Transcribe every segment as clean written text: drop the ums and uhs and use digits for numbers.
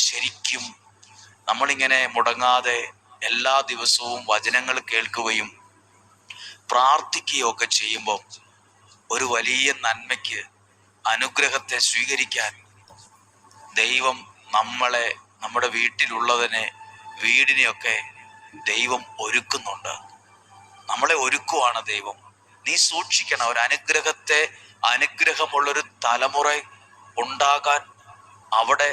ശരിക്കും നമ്മളിങ്ങനെ മുടങ്ങാതെ എല്ലാ ദിവസവും വചനങ്ങൾ കേൾക്കുകയും പ്രാർത്ഥിക്കുകയും ഒക്കെ ചെയ്യുമ്പോൾ ഒരു വലിയ നന്മയ്ക്ക്, അനുഗ്രഹത്തെ സ്വീകരിക്കാൻ ദൈവം നമ്മളെ, നമ്മുടെ വീടിനെയൊക്കെ ദൈവം ഒരുക്കുന്നുണ്ട്. നമ്മളെ ഒരുക്കുവാണ് ദൈവം. നീ സൂക്ഷിക്കണം. ഒരു അനുഗ്രഹമുള്ളൊരു തലമുറ ഉണ്ടാകാൻ അവിടെ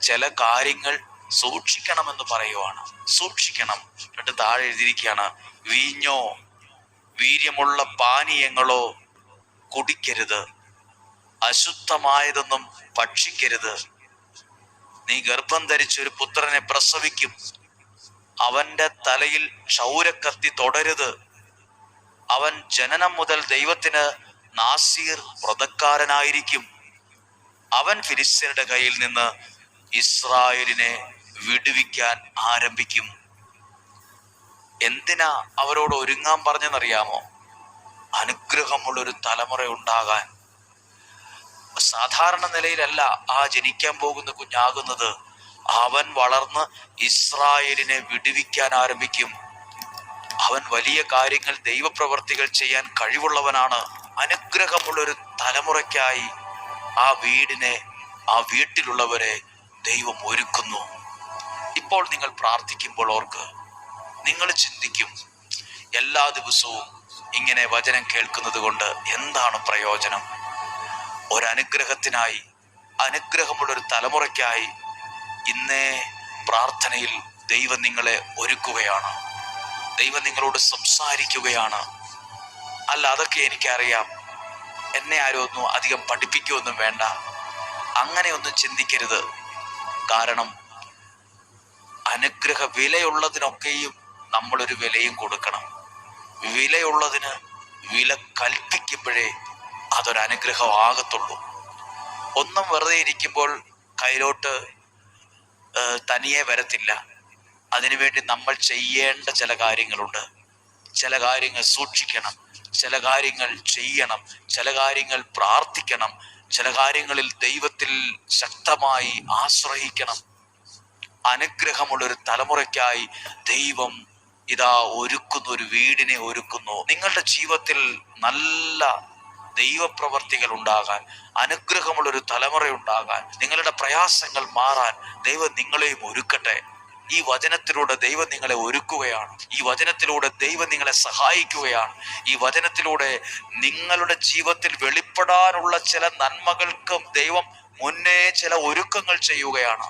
ചില കാര്യങ്ങൾ സൂക്ഷിക്കണമെന്ന് പറയുവാണ്. സൂക്ഷിക്കണം. എന്നിട്ട് താഴെ എഴുതിയിരിക്കുകയാണ്, വീഞ്ഞോ വീര്യമുള്ള പാനീയങ്ങളോ കുടിക്കരുത്, അശുദ്ധമായതൊന്നും ഭക്ഷിക്കരുത്. നീ ഗർഭം ധരിച്ചൊരു പുത്രനെ പ്രസവിക്കും, അവന്റെ തലയിൽ ക്ഷൗരക്കത്തി തൊടരുത്. അവൻ ജനനം മുതൽ ദൈവത്തിന് നാസീർ വ്രതക്കാരനായിരിക്കും. അവൻ ഫിലിസ്ത്യരുടെ കയ്യിൽ നിന്ന് ഇസ്രായേലിനെ വിടുവിക്കാൻ ആരംഭിക്കും. എന്തിനാ അവരോട് ഒരുങ്ങാൻ പറഞ്ഞെന്നറിയാമോ? അനുഗ്രഹമുള്ളൊരു തലമുറ ഉണ്ടാകാൻ. സാധാരണ നിലയിലല്ല ആ ജനിക്കാൻ പോകുന്ന കുഞ്ഞാകുന്നത്. അവൻ വളർന്ന് ഇസ്രായേലിനെ വിടുവിക്കാൻ ആരംഭിക്കും. അവൻ വലിയ കാര്യങ്ങൾ, ദൈവപ്രവർത്തികൾ ചെയ്യാൻ കഴിവുള്ളവനാണ്. അനുഗ്രഹമുള്ളൊരു തലമുറയ്ക്കായി ആ വീട്ടിലുള്ളവരെ ദൈവം ഒരുക്കുന്നു. ഇപ്പോൾ നിങ്ങൾ പ്രാർത്ഥിക്കുമ്പോൾ ഓർക്ക്, നിങ്ങൾ ചിന്തിക്കും, എല്ലാ ദിവസവും ഇങ്ങനെ വചനം കേൾക്കുന്നത് കൊണ്ട് എന്താണ് പ്രയോജനം? ഒരനുഗ്രഹത്തിനായി, അനുഗ്രഹമുള്ളൊരു തലമുറയ്ക്കായി ഇന്നേ പ്രാർത്ഥനയിൽ ദൈവം നിങ്ങളെ ഒരുക്കുകയാണ്. ദൈവം നിങ്ങളോട് സംസാരിക്കുകയാണ്. അല്ല, അതൊക്കെ എനിക്കറിയാം, എന്നെ ആരും ഒന്നും അധികം പഠിപ്പിക്കുകയൊന്നും വേണ്ട, അങ്ങനെയൊന്നും ചിന്തിക്കരുത്. കാരണം വിലയുള്ളതിനൊക്കെയും നമ്മളൊരു വിലയും കൊടുക്കണം. വിലയുള്ളതിന് വില കൽപ്പിക്കുമ്പോഴേ അതൊരനുഗ്രഹം ആകത്തുള്ളൂ. ഒന്നും വെറുതെ ഇരിക്കുമ്പോൾ കയ്യിലോട്ട് തനിയെ വരത്തില്ല. അതിനുവേണ്ടി നമ്മൾ ചെയ്യേണ്ട ചില കാര്യങ്ങളുണ്ട്. ചില കാര്യങ്ങൾ സൂക്ഷിക്കണം, ചില കാര്യങ്ങൾ ചെയ്യണം, ചില കാര്യങ്ങൾ പ്രാർത്ഥിക്കണം, ചില കാര്യങ്ങളിൽ ദൈവത്തിൽ ശക്തമായി ആശ്രയിക്കണം. അനുഗ്രഹമുള്ളൊരു തലമുറയ്ക്കായി ദൈവം ഇതാ ഒരുക്കുന്നു, ഒരു വീടിനെ ഒരുക്കുന്നു. നിങ്ങളുടെ ജീവിതത്തിൽ നല്ല ദൈവപ്രവർത്തികൾ ഉണ്ടാകാൻ, അനുഗ്രഹമുള്ളൊരു തലമുറ ഉണ്ടാകാൻ, നിങ്ങളുടെ പ്രയാസങ്ങൾ മാറാൻ ദൈവം നിങ്ങളെയും ഒരുക്കട്ടെ. ഈ വചനത്തിലൂടെ ദൈവം നിങ്ങളെ ഒരുക്കുകയാണ്. ഈ വചനത്തിലൂടെ ദൈവം നിങ്ങളെ സഹായിക്കുകയാണ്. ഈ വചനത്തിലൂടെ നിങ്ങളുടെ ജീവിതത്തിൽ വെളിപ്പെടാനുള്ള ചില നന്മകൾക്കും ദൈവം മുന്നേ ചില ഒരുക്കങ്ങൾ ചെയ്യുകയാണ്.